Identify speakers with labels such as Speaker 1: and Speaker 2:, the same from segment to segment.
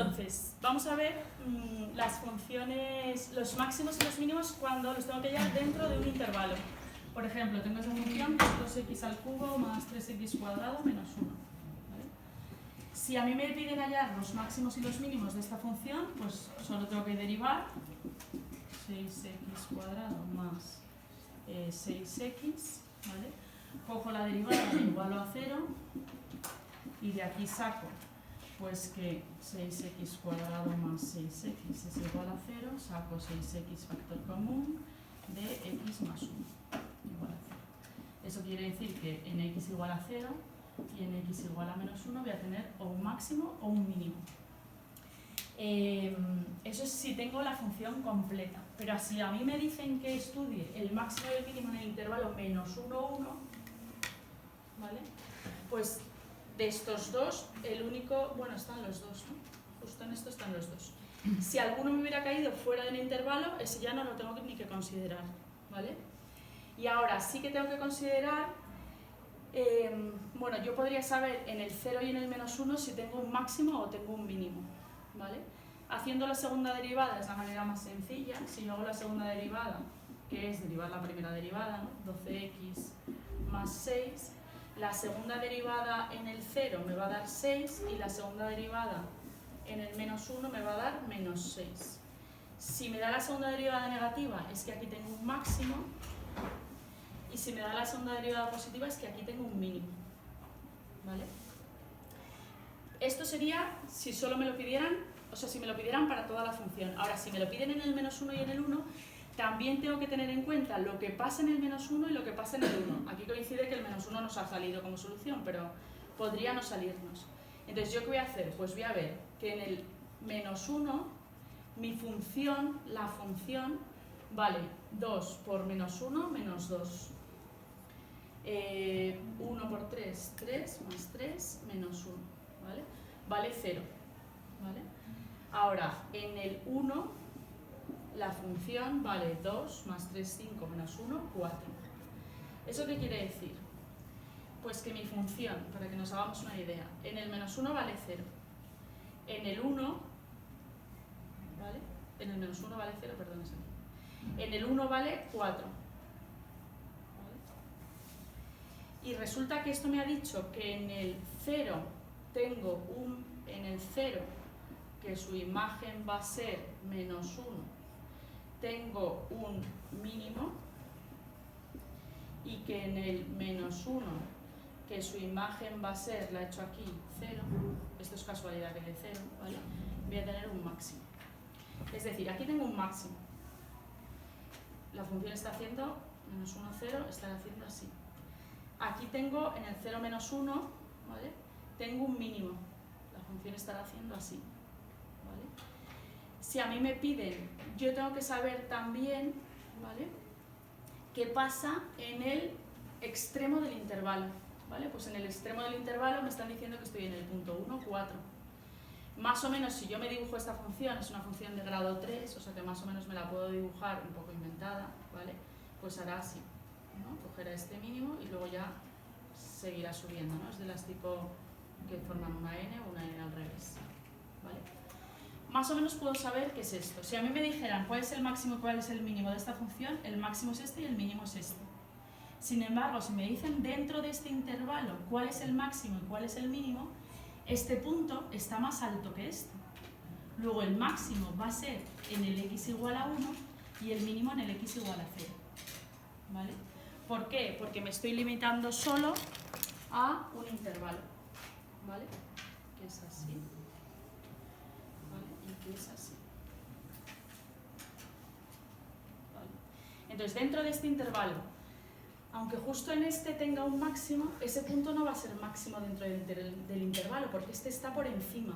Speaker 1: Entonces, vamos a ver las funciones, los máximos y los mínimos cuando los tengo que hallar dentro de un intervalo. Por ejemplo, tengo esa función 2x al cubo más 3x cuadrado menos 1. ¿Vale? Si a mí me piden hallar los máximos y los mínimos de esta función, pues solo tengo que derivar 6x cuadrado más 6x, ¿vale? Cojo la derivada, la igualo a 0 y de aquí saco pues que 6x cuadrado más 6x es igual a 0, saco 6x factor común de x más 1 igual a 0. Eso quiere decir que en x igual a 0 y en x igual a menos 1 voy a tener o un máximo o un mínimo. Eso es si tengo la función completa, pero si a mí me dicen que estudie el máximo y el mínimo en el intervalo menos 1, 1, ¿vale? Pues de estos dos, el único, bueno, están los dos, ¿no? Justo en esto están los dos. Si alguno me hubiera caído fuera del intervalo, ese ya no lo tengo ni que considerar, ¿vale? Y ahora sí que tengo que considerar, bueno, yo podría saber en el 0 y en el menos 1 si tengo un máximo o tengo un mínimo, ¿vale? Haciendo la segunda derivada es la manera más sencilla. Si yo hago la segunda derivada, que es derivar la primera derivada, ¿no? 12x más 6, la segunda derivada en el 0 me va a dar 6 y la segunda derivada en el menos 1 me va a dar menos 6. Si me da la segunda derivada negativa es que aquí tengo un máximo y si me da la segunda derivada positiva es que aquí tengo un mínimo, ¿vale? Esto sería si solo me lo pidieran, o sea, si me lo pidieran para toda la función. Ahora, si me lo piden en el menos 1 y en el 1, también tengo que tener en cuenta lo que pasa en el menos 1 y lo que pasa en el 1. Aquí coincide que el menos 1 nos ha salido como solución, pero podría no salirnos. Entonces, ¿yo qué voy a hacer? Pues voy a ver que en el menos 1, mi función, la función, vale 2 por menos 1, menos 2. 1 por 3, 3, más 3, menos 1, ¿vale? Vale 0, ¿vale? Ahora, en el 1, la función vale 2 más 3, 5, menos 1, 4. ¿Eso qué quiere decir? Pues que mi función, para que nos hagamos una idea, en el menos 1 vale 0. En el 1, ¿vale? En el menos 1 vale 0, perdón, es aquí. En el 1 vale 4. Y resulta que esto me ha dicho que en el 0 tengo en el 0, que su imagen va a ser menos 1, tengo un mínimo, y que en el menos 1, que su imagen va a ser, la he hecho aquí, 0, esto es casualidad que de 0, ¿vale? Voy a tener un máximo. Es decir, aquí tengo un máximo. La función está haciendo menos 1, 0, está haciendo así. Aquí tengo en el 0 menos 1, ¿vale? Tengo un mínimo. La función estará haciendo así, ¿vale? Si a mí me piden, yo tengo que saber también, ¿vale?, qué pasa en el extremo del intervalo, ¿vale? Pues en el extremo del intervalo me están diciendo que estoy en el punto 1, 4. Más o menos, si yo me dibujo esta función, es una función de grado 3, o sea que más o menos me la puedo dibujar un poco inventada, ¿vale? Pues hará así, ¿no? Cogerá este mínimo y luego ya seguirá subiendo, ¿no? Es de las tipo que forman una n o una n al revés, ¿vale? Más o menos puedo saber qué es esto. Si a mí me dijeran cuál es el máximo y cuál es el mínimo de esta función, el máximo es este y el mínimo es este. Sin embargo, si me dicen dentro de este intervalo cuál es el máximo y cuál es el mínimo, este punto está más alto que este. Luego el máximo va a ser en el x igual a 1 y el mínimo en el x igual a 0, ¿vale? ¿Por qué? Porque me estoy limitando solo a un intervalo, ¿vale? Que es así, ¿vale? Y que es así, ¿vale? Entonces, dentro de este intervalo, aunque justo en este tenga un máximo, ese punto no va a ser máximo dentro del intervalo, porque este está por encima,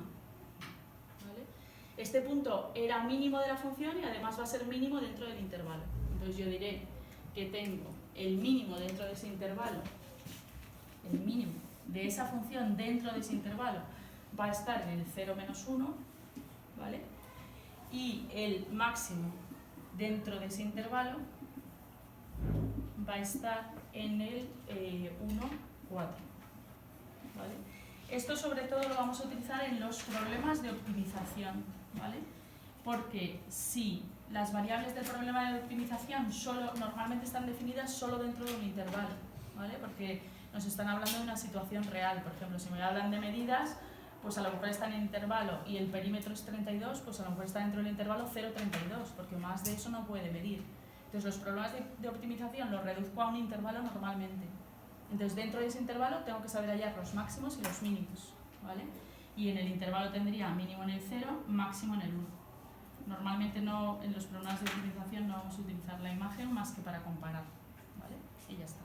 Speaker 1: ¿vale? Este punto era mínimo de la función y además va a ser mínimo dentro del intervalo. Entonces yo diré que tengo el mínimo dentro de ese intervalo, el mínimo de esa función dentro de ese intervalo va a estar en el 0 menos 1, ¿vale? Y el máximo dentro de ese intervalo va a estar en el 1, 4, ¿vale? Esto sobre todo lo vamos a utilizar en los problemas de optimización, ¿vale? Porque si las variables del problema de optimización normalmente están definidas solo dentro de un intervalo, ¿vale? Porque nos están hablando de una situación real. Por ejemplo, si me hablan de medidas, pues a lo mejor está en el intervalo y el perímetro es 32, pues a lo mejor está dentro del intervalo 0,32, porque más de eso no puede medir. Entonces los problemas de optimización los reduzco a un intervalo normalmente. Entonces dentro de ese intervalo tengo que saber hallar los máximos y los mínimos, ¿vale? Y en el intervalo tendría mínimo en el 0, máximo en el 1. Normalmente no, en los problemas de optimización no vamos a utilizar la imagen más que para comparar, ¿vale? Y ya está.